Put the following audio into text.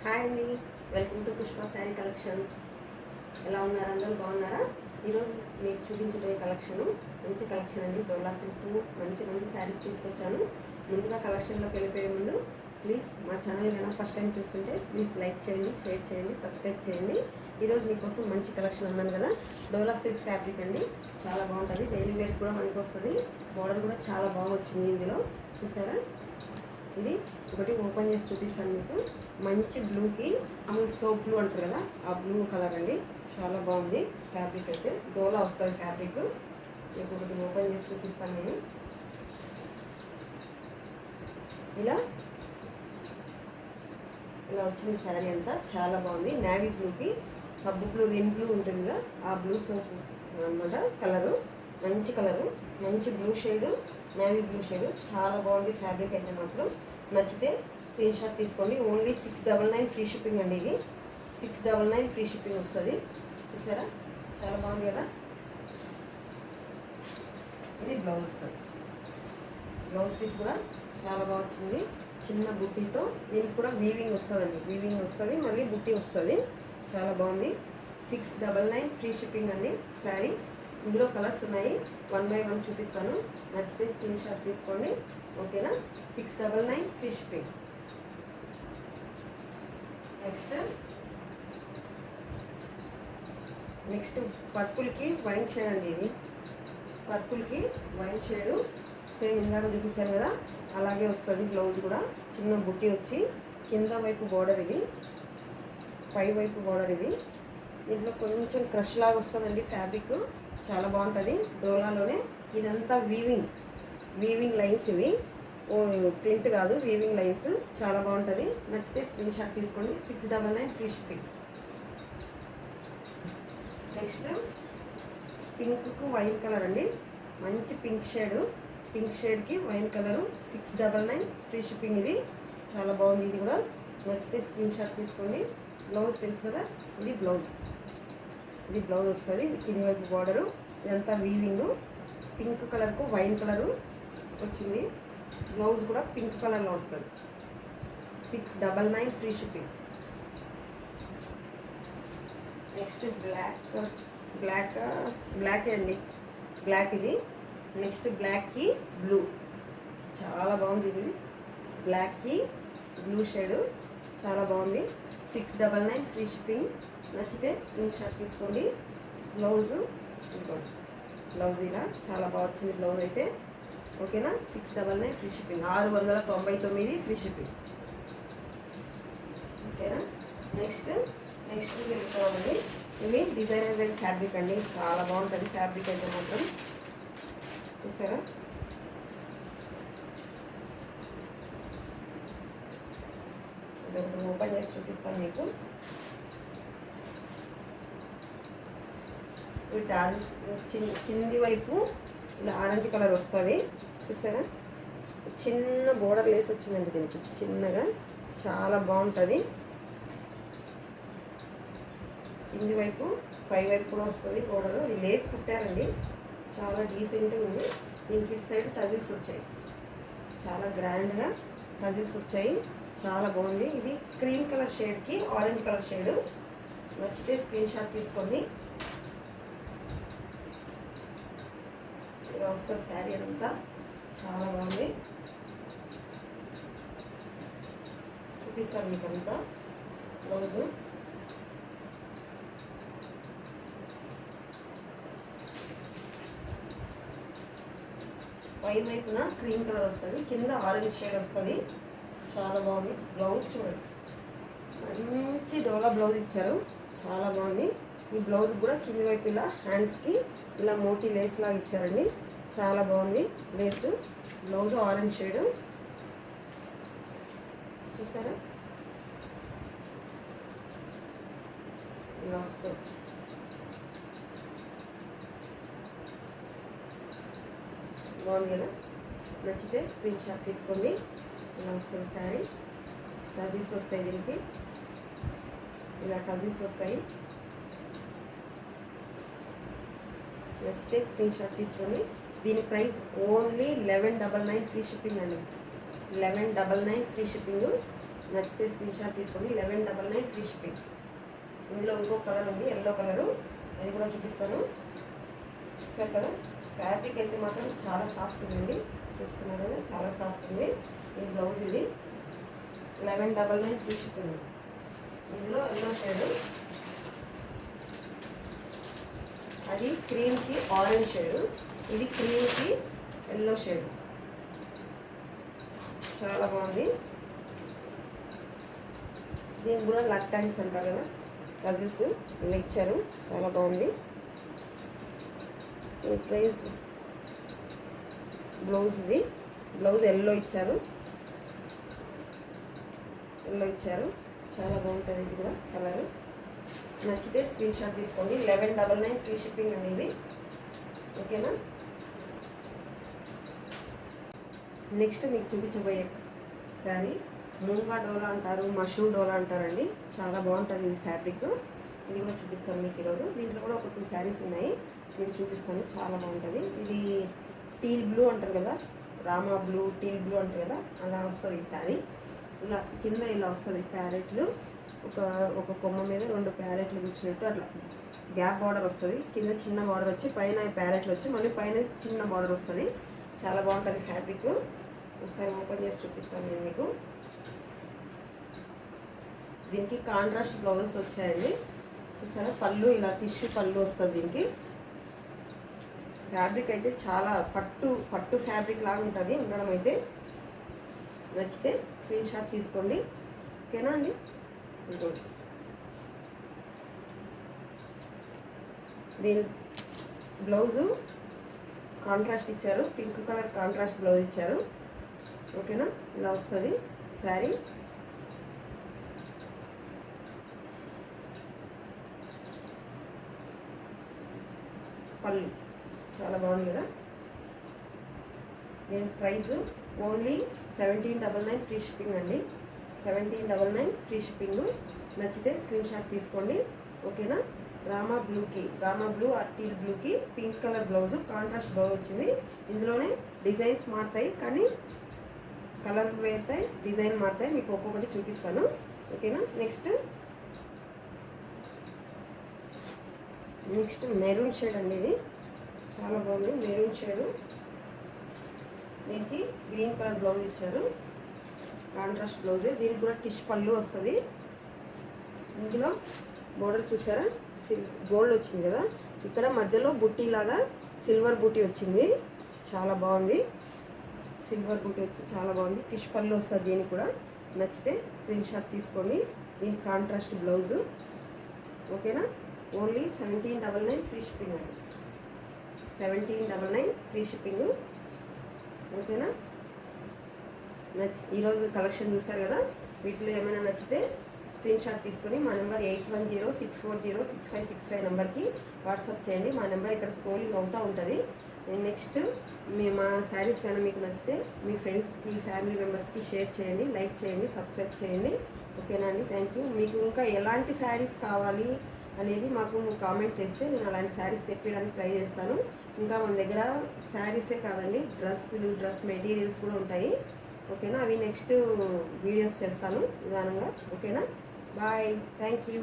Hi అండి, welcome to Pushpa sari collections. ఎలా ఉన్నారు? అందరూ బాగున్నారా? ఈరోజు మీకు చూపించబోయే మంచి కలెక్షన్ అండి. డోలా సిల్క్ మంచి శారీస్ తీసుకొచ్చాను. ముందుగా కలెక్షన్లోకి వెళ్ళిపోయే ముందు ప్లీజ్ మా ఛానల్ ఏమైనా ఫస్ట్ టైం చూస్తుంటే ప్లీజ్ లైక్ చేయండి, షేర్ చేయండి, సబ్స్క్రైబ్ చేయండి. ఈరోజు మీకోసం మంచి కలెక్షన్ అన్నాను కదా, డోలా సిల్క్ ఫ్యాబ్రిక్ అండి. చాలా బాగుంటుంది, డైలీ వేర్ కూడా మనకి వస్తుంది. బోర్డర్ కూడా చాలా బాగా వచ్చింది ఇందులో, చూసారా? ఇది ఒకటి ఓపెన్ చేసి చూపిస్తాను మీకు. మంచి బ్లూకి సోప్ బ్లూ అంటారు కదా, ఆ బ్లూ కలర్ అండి. చాలా బాగుంది ఫ్యాబ్రిక్ అయితే, డోలా వస్తుంది ఫ్యాబ్రిక్. మీకు ఒకటి ఓపెన్ చేసి చూపిస్తాను నేను. ఇలా వచ్చింది శారీ అంతా, చాలా బాగుంది. నేవీ బ్లూకి సబ్బు బ్లూ, రిన్ బ్లూ ఉంటుంది కదా, ఆ బ్లూ సోప్ అనమాట కలరు. మంచి కలరు, మంచి blue shade, navy blue shade. చాలా బాగుంది ఫ్యాబ్రిక్ అయితే మాత్రం. నచ్చితే స్క్రీన్ షాట్ తీసుకోండి. ఓన్లీ 699 ఫ్రీ షిప్పింగ్ అండి. ఇది 699 ఫ్రీ షిప్పింగ్ వస్తుంది. చూసారా, చాలా బాగుంది కదా. ఇది బ్లౌజ్ వస్తుంది. బ్లౌజ్ పీస్ కూడా చాలా బాగా వచ్చింది, చిన్న బుట్టీతో. దీనికి కూడా వీవింగ్ వస్తుందండి, వీవింగ్ వస్తుంది, మళ్ళీ బుట్టి వస్తుంది. చాలా బాగుంది. 699 ఫ్రీ షిప్పింగ్ అండి శారీ. ఇందులో కలర్స్ ఉన్నాయి, 1 బై 1 చూపిస్తాను. నచ్చితే స్క్రీన్ షాట్ తీసుకోండి, ఓకేనా? 699 ఫ్రీ షిప్పింగ్. నెక్స్ట్ పర్పుల్కి వైన్ షేడ్ అండి. ఇది పర్పుల్కి వైన్ షేడు, సేమ్ ఇందాక చూపించాను కదా అలాగే వస్తుంది. బ్లౌజ్ కూడా చిన్న బుట్టి వచ్చి కింద వైపు బోర్డర్, ఇది పై వైపు బోర్డర్. ఇది దీంట్లో కొంచెం క్రష్ లాగా వస్తుందండి ఫ్యాబ్రిక్, చాలా బాగుంటుంది. డోలాలోనే ఇదంతా వీవింగ్ లైన్స్, ఇవి ప్రింట్ కాదు, వీవింగ్ లైన్స్. చాలా బాగుంటుంది. నచ్చితే స్క్రీన్ షాట్ తీసుకోండి. 699 ఫ్రీ షిప్పింగ్. నెక్స్ట్ పింక్కు వైన్ కలర్ అండి, మంచి పింక్ షేడు. పింక్ షేడ్కి వైన్ కలరు, 699 ఫ్రీ షిప్పింగ్. ఇది చాలా బాగుంది. ఇది కూడా నచ్చితే స్క్రీన్ షాట్ తీసుకోండి. బ్లౌజ్ తెలుసు కదా, ఇది బ్లౌజ్ వస్తుంది. కింది వైపు బార్డరు, ఇదంతా వీవింగ్. పింక్ కలర్కు వైన్ కలరు వచ్చింది. బ్లౌజ్ కూడా పింక్ కలర్లో వస్తుంది. 699 ఫ్రీ షిప్పింగ్. నెక్స్ట్ బ్లాక్ అండి, బ్లాక్ ఇది. నెక్స్ట్ బ్లాక్కి బ్లూ, చాలా బాగుంది. ఇది బ్లాక్కి బ్లూ షేడు, చాలా బాగుంది. 699 ఫ్రీ షిప్పింగ్. నచ్చితే స్క్రీన్ షాట్ తీసుకోండి. బ్లౌజు ఇలా చాలా బాగా వచ్చింది బ్లౌజ్ అయితే, ఓకేనా? 699 ఫ్రీ షిప్పింగ్. 699 ఫ్రీ షిప్పింగ్, ఓకేనా? నెక్స్ట్ వెళ్ళిపోవాలండి. ఇవి డిజైనర్ ఫ్యాబ్రిక్ అండి, చాలా బాగుంటుంది ఫ్యాబ్రిక్ అయితే మాత్రం. చూసారా, ఓపెన్ చేసి చూపిస్తాను మీకు. కింది వైపు ఇలా ఆరెంజ్ కలర్ వస్తుంది, చూసారా? చిన్న బోర్డర్ లేస్ వచ్చిందండి దీనికి, చిన్నగా. చాలా బాగుంటుంది. కింది వైపు పై వైపు కూడా వస్తుంది బోర్డర్. ఇది లేస్ కుట్టారండి, చాలా డీసెంట్గా ఉంది. దీనికి ఇటు సైడ్ టజిల్స్ వచ్చాయి, చాలా గ్రాండ్గా టజిల్స్ వచ్చాయి. చాలా బాగుంది. ఇది క్రీమ్ కలర్ షేడ్కి ఆరెంజ్ కలర్ షేడు. నచ్చితే స్క్రీన్ షాట్ తీసుకోండి. ఇలా వస్తుంది శారీ అంతా, చాలా బాగుంది. చూపిస్తాను మీకు అంతా. బ్లౌజు పై వైపున క్రీమ్ కలర్ వస్తుంది, కింద ఆరెంజ్ షేడ్ వస్తుంది. చాలా బాగుంది. బ్లౌజ్ చూడండి, మంచి డోలా బ్లౌజ్ ఇచ్చారు, చాలా బాగుంది. ఈ బ్లౌజ్ కూడా కింది వైపు ఇలా హ్యాండ్స్కి ఇలా మోటీ లేస్ లాగా ఇచ్చారండి, చాలా బాగుంది లేస్. బ్లౌజ్ ఆరెంజ్ షేడు, చూసారా? ఇలా వస్తుంది. బాగుంది కదా. నచ్చితే స్క్రీన్ షాట్ తీసుకోండి. ఇలా వస్తుంది శారీ. టజిల్స్ వస్తాయి దీనికి, ఇలా టజిల్స్ వస్తాయి. నచ్చితే స్క్రీన్ షాట్ తీసుకొని. దీని ప్రైస్ ఓన్లీ 1199 ఫ్రీ షిప్పింగ్ అండి. 1199 ఫ్రీ షిప్పింగ్. నచ్చితే స్క్రీన్ షాట్ తీసుకోండి. 1199 ఫ్రీ షిప్పింగ్. ఇందులో ఇంకో కలర్ ఉంది, ఎల్లో కలరు, అది కూడా చూపిస్తాను. చూస్తారు కదా, ఫ్యాబ్రిక్ అయితే మాత్రం చాలా సాఫ్ట్ ఉంది. చూస్తున్నారు కదా, చాలా సాఫ్ట్ ఉంది. ఈ బ్లౌజ్ ఇది 1199 ఫ్రీ షిప్పింగ్. ఇందులో ఎల్లో షేడు, అది క్రీమ్కి ఆరెంజ్ షేడు, ఇది క్రీమ్కి ఎల్లో షేడు. చాలా బాగుంది. దీనికి కూడా లక్ టైమ్స్ అంటారు కదా, కజిల్స్ ఇలా ఇచ్చారు. చాలా బాగుంది. ప్రైస్ బ్లౌజ్, ఇది బ్లౌజ్ ఎల్లో ఇచ్చారు, చాలా బాగుంటుంది. ఇది కూడా కలర్ నచ్చితే స్క్రీన్ షాట్ తీసుకోండి. 1199 ఫ్రీ షిప్పింగ్ అండి ఇవి. ఓకేనా. నెక్స్ట్ మీకు చూపించబోయే శారీ మూంగా డోలా అంటారు, మష్రూమ్ డోలా అంటారండి. చాలా బాగుంటుంది ఇది ఫ్యాబ్రిక్. ఇది కూడా చూపిస్తాను మీకు ఈరోజు. దీంట్లో కూడా ఒక 2 శారీస్ ఉన్నాయి, మీకు చూపిస్తాను. చాలా బాగుంటుంది. ఇది టీల్ బ్లూ అంటారు కదా, రామా బ్లూ, టీల్ బ్లూ అంటారు కదా, అలా వస్తుంది ఈ శారీ. ఇలా కింద ఇలా వస్తుంది ప్యారెట్లు, ఒక కొమ్మ మీద 2 ప్యారెట్లు కూర్చున్నట్టు అట్లా గ్యాప్ బార్డర్ వస్తుంది. కింద చిన్న బార్డర్ వచ్చి పైన ప్యారెట్లు వచ్చి మళ్ళీ పైన చిన్న బార్డర్ వస్తుంది. చాలా బాగుంటుంది ఫ్యాబ్రిక్. ఒకసారి ఓపెన్ చేసి చూపిస్తాను నేను మీకు. దీనికి కాంట్రాస్ట్ బ్లౌజెస్ వచ్చాయండి. చూసారా, పళ్ళు ఇలా టిష్యూ పళ్ళు వస్తుంది దీనికి. ఫ్యాబ్రిక్ అయితే చాలా పట్టు ఫ్యాబ్రిక్ లాగా ఉంటుంది ఉండడం అయితే. నచ్చితే స్క్రీన్ షాట్ తీసుకోండి. ఓకేనా అండి. ఇంకోటి దీని బ్లౌజు కాంట్రాస్ట్ ఇచ్చారు, పింక్ కలర్ కాంట్రాస్ట్ బ్లౌజ్ ఇచ్చారు. ఓకేనా, ఇలా వస్తుంది శారీ. పళ్ళు చాలా బాగుంది కదా. దీని ప్రైస్ ఓన్లీ 1799 ఫ్రీ షిప్పింగ్ అండి. 1799 ఫ్రీ షిప్పింగ్. నచ్చితే స్క్రీన్ షాట్ తీసుకోండి. ఓకేనా. రామా బ్లూ ఆర్ టీల్ బ్లూకి pink colour blouse, contrast blouse వచ్చింది. ఇందులోనే డిజైన్స్ మారుతాయి, కానీ కలర్ వేరుతాయి, డిజైన్ మారుతాయి. మీకు ఒక్కొక్కటి చూపిస్తాను. ఓకేనా. నెక్స్ట్ మెరూన్ షేడ్ అండి. ఇది చాలా బాగుంది, మెరూన్ షేడు. దీనికి గ్రీన్ కలర్ బ్లౌజ్ ఇచ్చారు, కాంట్రాస్ట్ బ్లౌజ్. దీనికి కూడా టిష్ పళ్ళు వస్తుంది. ఇందులో బోర్డర్ చూసారా, గోల్డ్ వచ్చింది కదా, ఇక్కడ మధ్యలో బుట్టి లాగా సిల్వర్ బుట్టి వచ్చింది. చాలా బాగుంది, సిల్వర్ బుట్టి వచ్చి చాలా బాగుంది. టిష్ పళ్ళు వస్తుంది దీనికి కూడా. నచ్చితే స్క్రీన్ షాట్ తీసుకోండి. దీనికి కాంట్రాస్ట్ బ్లౌజు. ఓకేనా. ఓన్లీ 1799 ఫ్రీ షిప్పింగ్ అండి. 1799 ఫ్రీ షిప్పింగ్. ఓకేనా. ఈరోజు కలెక్షన్ చూసారు కదా, వీటిలో ఏమైనా నచ్చితే స్క్రీన్ షాట్ తీసుకొని మా నెంబర్ 8106406565 నెంబర్కి వాట్సాప్ చేయండి. మా నెంబర్ ఇక్కడ స్క్రోలింగ్ అవుతూ ఉంటుంది. నెక్స్ట్ మా శారీస్ కానీ మీకు నచ్చితే మీ ఫ్రెండ్స్కి, ఫ్యామిలీ మెంబర్స్కి షేర్ చేయండి, లైక్ చేయండి, సబ్స్క్రైబ్ చేయండి. ఓకేనా అండి. Thank you. మీకు ఇంకా ఎలాంటి శారీస్ కావాలి అనేది మాకు కామెంట్ చేస్తే నేను అలాంటి శారీస్ తెప్పించడానికి ట్రై చేస్తాను. ఇంకా మన దగ్గర శారీసే కాదండి, డ్రెస్ మెటీరియల్స్ కూడా ఉంటాయి. ఓకేనా. అవి నెక్స్ట్ వీడియోస్ చేస్తాను నిదానంగా. ఓకేనా. బాయ్. Thank you.